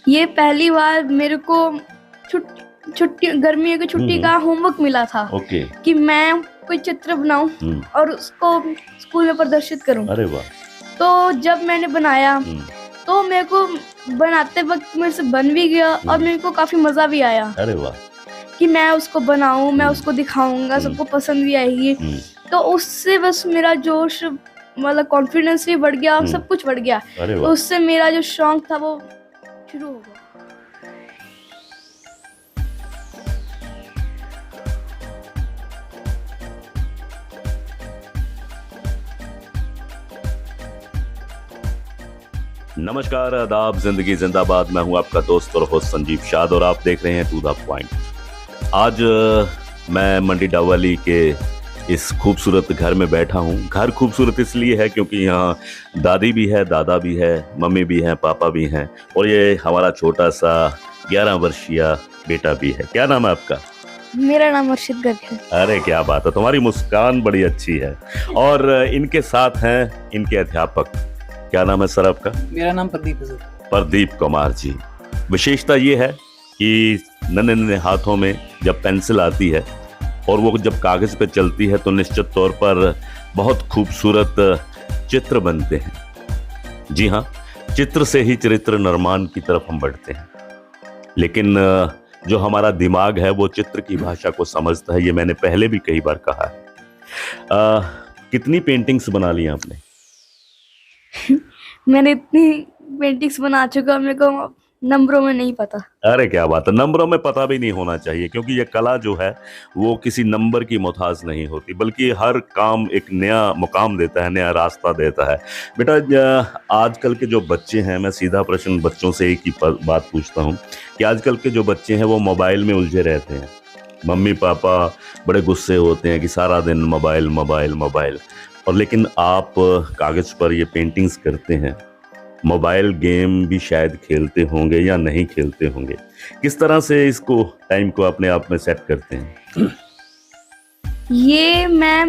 ये पहली बार मेरे को छुट्टी गर्मियों की छुट्टी का होमवर्क मिला था ओके। कि मैं कोई चित्र बनाऊं और उसको स्कूल में प्रदर्शित करूं। अरे वाह। तो जब मैंने बनाया तो मेरे को बनाते वक्त मेरे से बन भी गया और मेरे को काफी मजा भी आया। अरे वाह। कि मैं उसको बनाऊं, मैं उसको दिखाऊंगा, सबको पसंद भी आएगी। तो उससे बस मेरा जोश मतलब कॉन्फिडेंस भी बढ़ गया और सब कुछ बढ़ गया। तो उससे मेरा जो शौक था वो शुरू हो गया। नमस्कार, आदाब, जिंदगी जिंदाबाद। मैं हूं आपका दोस्त और होस्ट संजीव शाद और आप देख रहे हैं टू द पॉइंट। आज मैं मंडी डावाली के इस खूबसूरत घर में बैठा हूं। घर खूबसूरत इसलिए है क्योंकि यहाँ दादी भी है, दादा भी है, मम्मी भी हैं, पापा भी हैं और ये हमारा छोटा सा 11 वर्षीय बेटा भी है। क्या नाम है आपका? मेरा नाम अर्शित गर्ग है। अरे क्या बात है, तुम्हारी मुस्कान बड़ी अच्छी है। और इनके साथ हैं इनके अध्यापक। क्या नाम है सर आपका? मेरा नाम प्रदीप है सर। प्रदीप कुमार जी। विशेषता ये है कि नन्हे नन्हे हाथों में जब पेंसिल आती है और वो जब कागज पे चलती है तो निश्चित तौर पर बहुत खूबसूरत चित्र बनते हैं। जी हाँ, चित्र से ही चरित्र निर्माण की तरफ हम बढ़ते हैं। लेकिन जो हमारा दिमाग है वो चित्र की भाषा को समझता है, ये मैंने पहले भी कई बार कहा है। कितनी पेंटिंग्स बना ली आपने? मैंने इतनी पेंटिंग्स बना चुका, मेरे को नंबरों में नहीं पता। अरे क्या बात है, नंबरों में पता भी नहीं होना चाहिए क्योंकि ये कला जो है वो किसी नंबर की मोहताज नहीं होती, बल्कि हर काम एक नया मुकाम देता है, नया रास्ता देता है। बेटा, आजकल के जो बच्चे हैं, मैं सीधा प्रश्न बच्चों से एक ही बात पूछता हूँ कि आजकल के जो बच्चे हैं वो मोबाइल में उलझे रहते हैं। मम्मी पापा बड़े गुस्से होते हैं कि सारा दिन मोबाइल मोबाइल मोबाइल, और लेकिन आप कागज पर ये पेंटिंग्स करते हैं। मोबाइल गेम भी शायद खेलते होंगे या नहीं खेलते होंगे। किस तरह से इसको टाइम को अपने आप में सेट करते हैं? ये मैं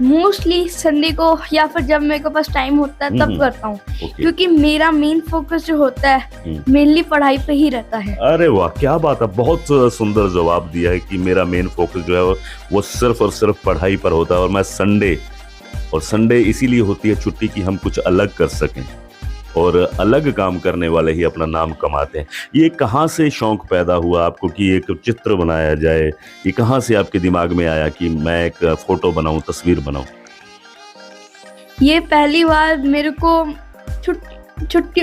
मोस्टली संडे को या फिर जब मेरे को पास टाइम होता है तब करता हूँ। क्योंकि मेरा मेन फोकस जो होता है मेनली पढ़ाई पे ही रहता है। अरे वाह, क्या बात है, बहुत सुंदर जवाब दिया है कि मेरा मेन फोकस जो है वो सिर्फ और सिर्फ पढ़ाई पर होता है। और संडे इसीलिए होती है छुट्टी कि हम कुछ अलग कर सकें, और अलग काम करने वाले ही अपना नाम कमाते हैं। ये कहाँ से शौक पैदा हुआ आपको कि एक चित्र बनाया जाए? ये कहाँ से आपके दिमाग में आया कि मैं एक फोटो बनाऊं, तस्वीर बनाऊं? ये पहली बार मेरे को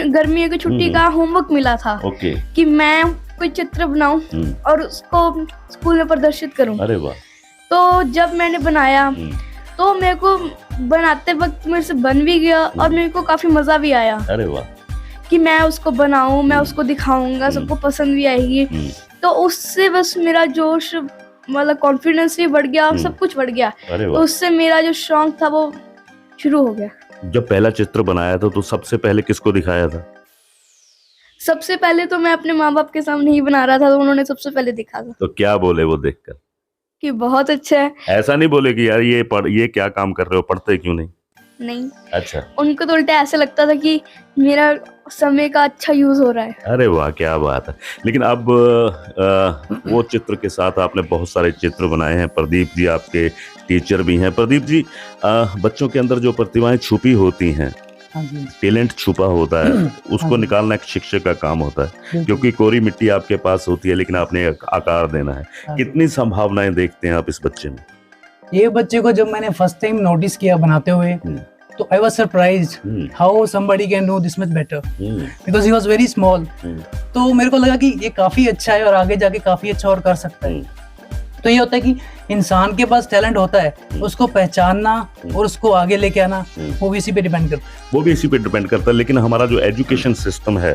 गर्मियों की छुट्टी का होमवर्क मिला था। ओके। कि मैं कोई चित्र बनाऊं और उसको स्कूल में प्रदर्शित करूं। अरे वाह। तो जब मैंने बनाया तो मेरे को बनाते वक्त मेरे से बन भी गया और मेरे को काफी मजा भी आया। अरे वाह। कि मैं उसको बनाऊं, मैं उसको दिखाऊंगा, सबको पसंद भी आएगी। तो उससे बस मेरा जोश मतलब कॉन्फिडेंस भी बढ़ गया और सब कुछ बढ़ गया। तो उससे मेरा जो शौक था वो शुरू हो गया। जब पहला चित्र बनाया था तो सबसे पहले किसको दिखाया था? सबसे पहले तो मैं अपने माँ बाप के सामने ही बना रहा था, तो उन्होंने सबसे पहले देखा था। तो क्या बोले वो देखकर? कि बहुत अच्छा है। ऐसा नहीं बोले कि यार ये क्या काम कर रहे हो, पढ़ते क्यों नहीं? नहीं। अच्छा। उनको तो उल्टा ऐसा लगता था कि मेरा समय का अच्छा यूज हो रहा है। अरे वाह, क्या बात है। लेकिन अब वो चित्र के साथ आपने बहुत सारे चित्र बनाए हैं। प्रदीप जी आपके टीचर भी हैं। प्रदीप जी, बच्चों के अंदर जो प्रतिभाएं छुपी होती हैं, टैलेंट छुपा होता है, उसको निकालना एक शिक्षक का काम होता है, क्योंकि कोरी मिट्टी आपके पास होती है लेकिन आपने आकार देना है। कितनी संभावनाएं देखते हैं आप इस बच्चे में? ये बच्चे को जब मैंने फर्स्ट टाइम नोटिस किया बनाते हुए तो I was surprised how somebody can do this much better, because he was very small. तो मेरे को लगा कि ये काफी अच्छा है और आगे जाके काफी अच्छा और कर सकता है। तो ये होता है कि इंसान के पास टैलेंट होता है, उसको पहचानना और उसको आगे लेके आना वो भी इसी पे डिपेंड करता है। लेकिन हमारा जो एजुकेशन सिस्टम है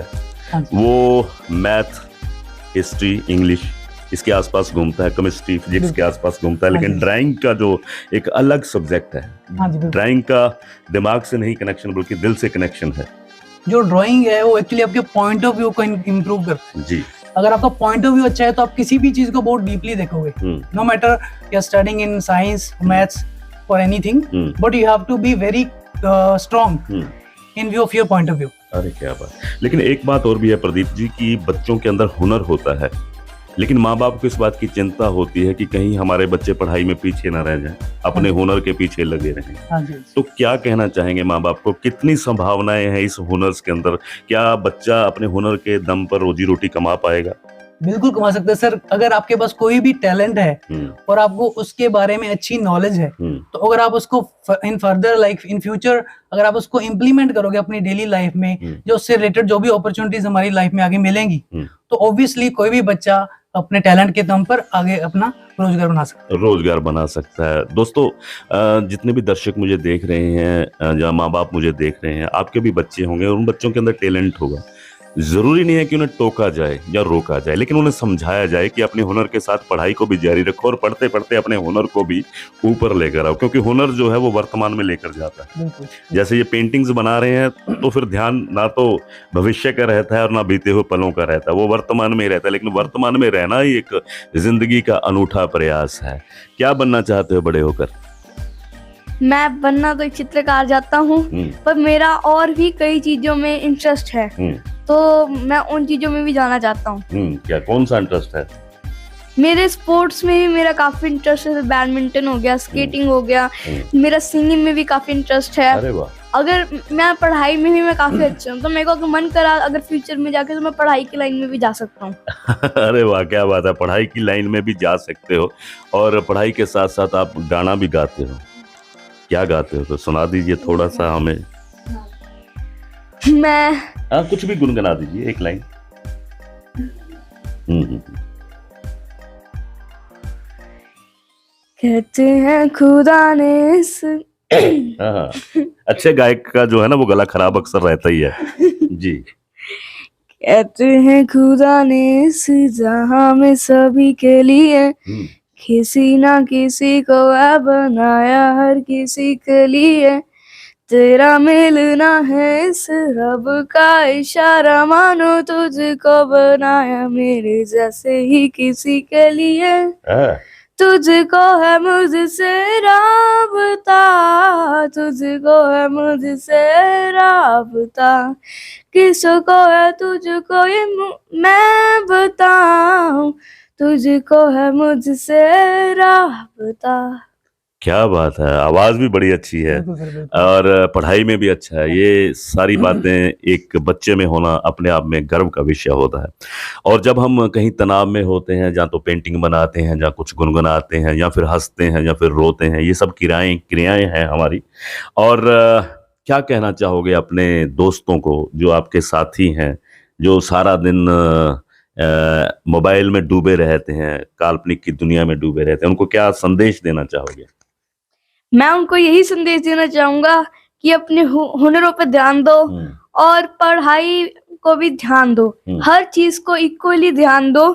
वो मैथ, हिस्ट्री, इंग्लिश इसके आसपास घूमता है, केमिस्ट्री, फिजिक्स के आसपास घूमता है। लेकिन ड्राइंग का जो एक अलग सब्जेक्ट है, ड्राइंग का दिमाग से नहीं कनेक्शन बल्कि दिल से कनेक्शन है। जो ड्राइंग है वो एक्चुअली आपके पॉइंट ऑफ व्यू को इम्प्रूव करता है। जी। अगर आपका पॉइंट ऑफ व्यू अच्छा है तो आप किसी भी चीज को बहुत डीपली देखोगे, no matter you are studying in science, maths और anything, but you have to be very strong in view of your point of view. अरे क्या बात। लेकिन एक बात और भी है प्रदीप जी कि बच्चों के अंदर हुनर होता है, लेकिन माँ बाप को इस बात की चिंता होती है कि कहीं हमारे बच्चे पढ़ाई में पीछे ना रह जाएं, अपने हुनर के पीछे लगे रहें। हाँ जी। तो क्या कहना चाहेंगे माँ बाप को, कितनी संभावनाएं हैं इस हुनर्स के अंदर? क्या बच्चा अपने हुनर के दम पर रोजी रोटी कमा पाएगा? बिल्कुल कमा सकते हैं सर। अगर आपके पास कोई भी टैलेंट है और आपको उसके बारे में अच्छी नॉलेज है, तो अगर आप उसको in further like in future अगर आप उसको इम्प्लीमेंट करोगे अपनी डेली लाइफ में, जो उससे रिलेटेड जो भी अपॉर्चुनिटीज हमारी लाइफ में आगे मिलेंगी, तो ऑब्वियसली कोई भी बच्चा अपने टैलेंट के दम पर आगे अपना रोजगार बना सकता है। दोस्तों, जितने भी दर्शक मुझे देख रहे हैं या माँ बाप मुझे देख रहे हैं, आपके भी बच्चे होंगे और उन बच्चों के अंदर टैलेंट होगा। जरूरी नहीं है कि उन्हें टोका जाए या रोका जाए, लेकिन उन्हें समझाया जाए कि अपने हुनर के साथ पढ़ाई को भी जारी रखो और पढ़ते पढ़ते अपने हुनर को भी ऊपर लेकर आओ, क्योंकि हुनर जो है वो वर्तमान में लेकर जाता है। जैसे ये पेंटिंग्स बना रहे हैं तो फिर ध्यान ना तो भविष्य का रहता है और ना बीते हुए पलों का रहता है, वो वर्तमान में ही रहता है। लेकिन वर्तमान में रहना ही एक जिंदगी का अनूठा प्रयास है। क्या बनना चाहते हो बड़े होकर? मैं बनना तो एक चित्रकार चाहता हूँ, पर मेरा और भी कई चीजों में इंटरेस्ट है, तो मैं उन चीजों में भी जाना चाहता हूँ। क्या कौन सा इंटरेस्ट है? मेरे स्पोर्ट्स में भी मेरा काफी इंटरेस्ट है। बैडमिंटन हो गया, स्केटिंग हो गया, मेरा सिंगिंग में भी काफी इंटरेस्ट है। अरे वाह। अगर मैं पढ़ाई में भी मैं काफी अच्छा हूँ, तो मेरे को अगर मन करा अगर फ्यूचर में जाके, तो मैं पढ़ाई की लाइन में भी जा सकता हूँ। अरे वाह, क्या बात है। पढ़ाई की लाइन में भी जा सकते हो और पढ़ाई के साथ साथ आप गाना भी गाते हो। क्या गाते हो? तो सुना दीजिए थोड़ा सा हमें। मैं कुछ भी गुनगुना दीजिए, एक लाइन। कहते हैं खुदा ने इस अच्छे गायक का जो है ना वो गला खराब अक्सर रहता ही है जी। कहते हैं खुदा ने इस जहां में सभी के लिए किसी ना किसी को बनाया, हर किसी के लिए तेरा मिलना है इस रब का इशारा, मानो तुझको बनाया मेरे जैसे ही किसी के लिए। तुझको है मुझसे राबता, तुझको है मुझसे राबता, किसको है तुझको ये मैं बताऊं, तुझको है मुझसे राबता। क्या बात है, आवाज भी बड़ी अच्छी है और पढ़ाई में भी अच्छा है। ये सारी बातें एक बच्चे में होना अपने आप में गर्व का विषय होता है। और जब हम कहीं तनाव में होते हैं, जहाँ तो पेंटिंग बनाते हैं, जहाँ कुछ गुनगुनाते हैं, या फिर हंसते हैं, या फिर रोते हैं, ये सब क्रियाएं हैं हमारी। और क्या कहना चाहोगे अपने दोस्तों को जो आपके साथी हैं, जो सारा दिन मोबाइल में डूबे रहते हैं, काल्पनिक की दुनिया में डूबे रहते हैं, उनको क्या संदेश देना चाहोगे? मैं उनको यही संदेश देना चाहूंगा कि अपने हुनरों पर ध्यान दो और पढ़ाई को भी ध्यान दो, हर चीज को इक्वली ध्यान दो,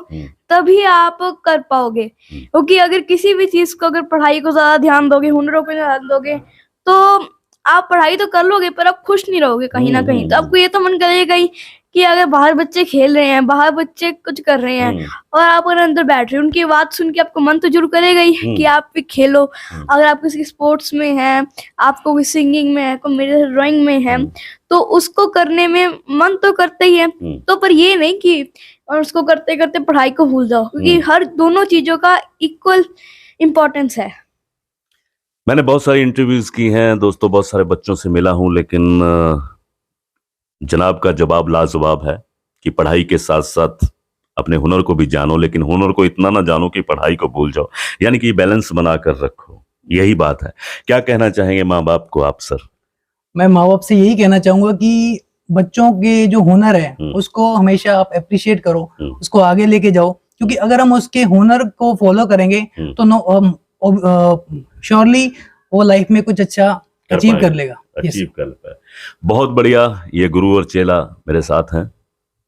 तभी आप कर पाओगे। क्योंकि अगर किसी भी चीज को, अगर पढ़ाई को ज्यादा ध्यान दोगे, हुनरों को ध्यान दोगे, तो आप पढ़ाई तो कर लोगे पर आप खुश नहीं रहोगे कहीं ना कहीं। तो आपको ये तो मन करेगा ही कि अगर बाहर बच्चे खेल रहे हैं, बाहर बच्चे कुछ कर रहे हैं और आप अगर अंदर बैठ रहे हो, उनकी बात सुन के आपको मन तो जरूर करेगा ही कि आप भी खेलो। अगर आप किसी स्पोर्ट्स में हैं, आपको कोई सिंगिंग में है, कोई मेरे ड्राइंग में है, तो उसको करने में मन तो करता ही है। तो पर ये नहीं कि और उसको करते करते पढ़ाई को भूल जाओ, क्योंकि हर दोनों चीजों का इक्वल इम्पोर्टेंस है। मैंने बहुत सारी इंटरव्यूज की हैं दोस्तों, बहुत सारे बच्चों से मिला हूं, लेकिन जनाब का जवाब लाजवाब है कि पढ़ाई के साथ साथ अपने हुनर को भी जानो, लेकिन हुनर को इतना ना जानो कि पढ़ाई को भूल जाओ, यानी कि बैलेंस बना कर रखो। यही बात है। क्या कहना चाहेंगे माँ बाप को आप सर? मैं माँ बाप से यही कहना चाहूंगा कि बच्चों के जो हुनर है उसको हमेशा आप अप्रिशिएट करो, उसको आगे लेके जाओ, क्योंकि अगर हम उसके हुनर को फॉलो करेंगे तो श्योरली वो लाइफ में कुछ अच्छा अचीव कर लेगा। बहुत बढ़िया। ये गुरु और चेला मेरे साथ हैं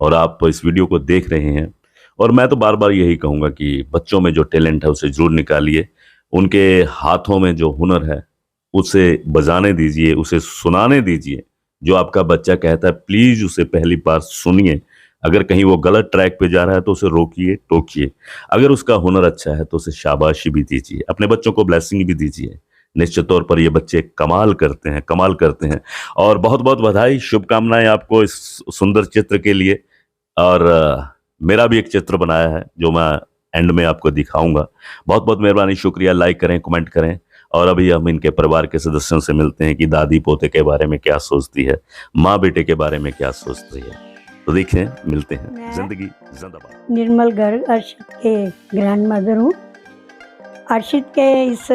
और आप इस वीडियो को देख रहे हैं, और मैं तो बार बार यही कहूंगा कि बच्चों में जो टैलेंट है उसे जरूर निकालिए, उनके हाथों में जो हुनर है उसे बजाने दीजिए, उसे सुनाने दीजिए। जो आपका बच्चा कहता है प्लीज उसे पहली बार सुनिए। अगर कहीं वो गलत ट्रैक पे जा रहा है तो उसे रोकिए, टोकिए। अगर उसका हुनर अच्छा है तो उसे शाबाशी भी दीजिए, अपने बच्चों को ब्लेसिंग भी दीजिए। निश्चित तौर पर ये बच्चे कमाल करते हैं। और बहुत बहुत बधाई, शुभकामनाएं आपको इस सुंदर चित्र के लिए। और मेरा भी एक चित्र बनाया है जो मैं एंड में आपको दिखाऊंगा। बहुत बहुत मेहरबानी, शुक्रिया। लाइक करें, कमेंट करें। और अभी हम इनके परिवार के सदस्यों से मिलते हैं कि दादी पोते के बारे में क्या सोचती है, माँ बेटे के बारे में क्या सोचती है। तो देखें, मिलते हैं। जिंदगी जिंदाबाद। निर्मल गर्ग अर्शित के ग्रैंड मदर हूँ। अर्शित के इस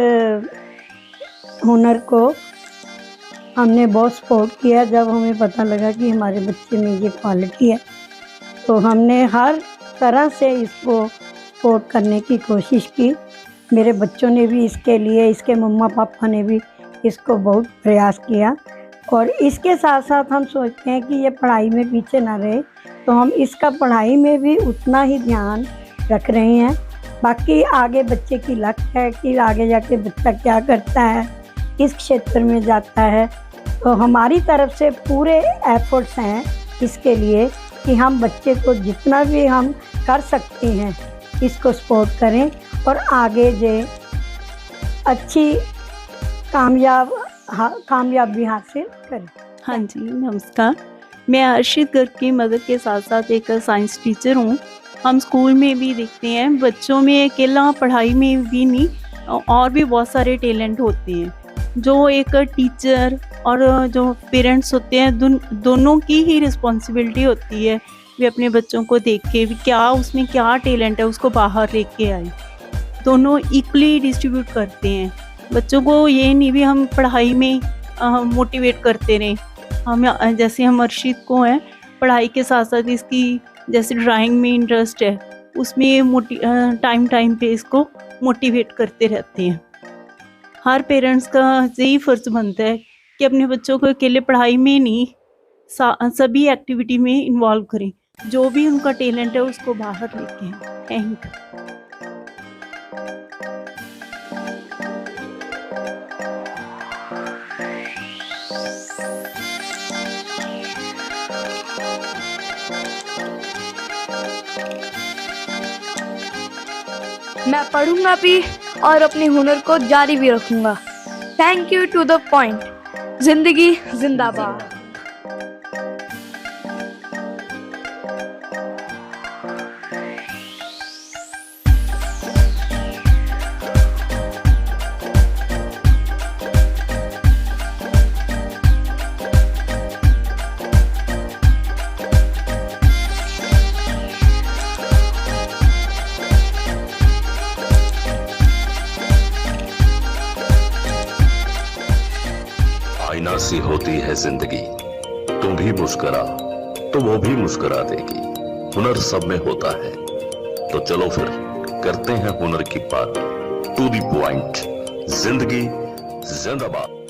हुनर को हमने बहुत सपोर्ट किया। जब हमें पता लगा कि हमारे बच्चे में ये क्वालिटी है तो हमने हर तरह से इसको सपोर्ट करने की कोशिश की। मेरे बच्चों ने भी इसके लिए, इसके मम्मा पापा ने भी इसको बहुत प्रयास किया। और इसके साथ साथ हम सोचते हैं कि ये पढ़ाई में पीछे ना रहे, तो हम इसका पढ़ाई में भी उतना ही ध्यान रख रहे हैं। बाकी आगे बच्चे की लक है कि आगे जाके बच्चा क्या करता है, किस क्षेत्र में जाता है। तो हमारी तरफ से पूरे एफर्ट्स हैं इसके लिए कि हम बच्चे को जितना भी हम कर सकते हैं इसको सपोर्ट करें और आगे जे अच्छी कामयाबी हासिल करें। हाँ जी, नमस्कार। मैं अर्शित गर्ग की मदर के साथ साथ एक साइंस टीचर हूँ। हम स्कूल में भी देखते हैं बच्चों में अकेला पढ़ाई में भी नहीं, और भी बहुत सारे टैलेंट होते हैं जो एक टीचर और जो पेरेंट्स होते हैं दोनों की ही रिस्पॉन्सिबिलिटी होती है। वे अपने बच्चों को देख के क्या उसमें क्या टैलेंट है उसको बाहर लेके आए। दोनों इक्वली डिस्ट्रीब्यूट करते हैं। बच्चों को ये नहीं भी हम पढ़ाई में मोटिवेट करते रहें। हम जैसे हम अर्शित को हैं, पढ़ाई के साथ साथ इसकी जैसे ड्राइंग में इंटरेस्ट है, उसमें टाइम पे इसको मोटिवेट करते रहते हैं। हर पेरेंट्स का यही फ़र्ज़ बनता है कि अपने बच्चों को अकेले पढ़ाई में नहीं, सभी एक्टिविटी में इन्वॉल्व करें। जो भी उनका टैलेंट है उसको बाहर लेके आएं। Thank you. मैं पढ़ूंगा भी और अपने हुनर को जारी भी रखूंगा। Thank you to the point. जिंदगी जिंदाबाद। आईना सी होती है जिंदगी, तुम भी मुस्कुरा तो वो भी मुस्कुरा देगी। हुनर सब में होता है, तो चलो फिर करते हैं हुनर की बात। To the point. जिंदगी जिंदाबाद।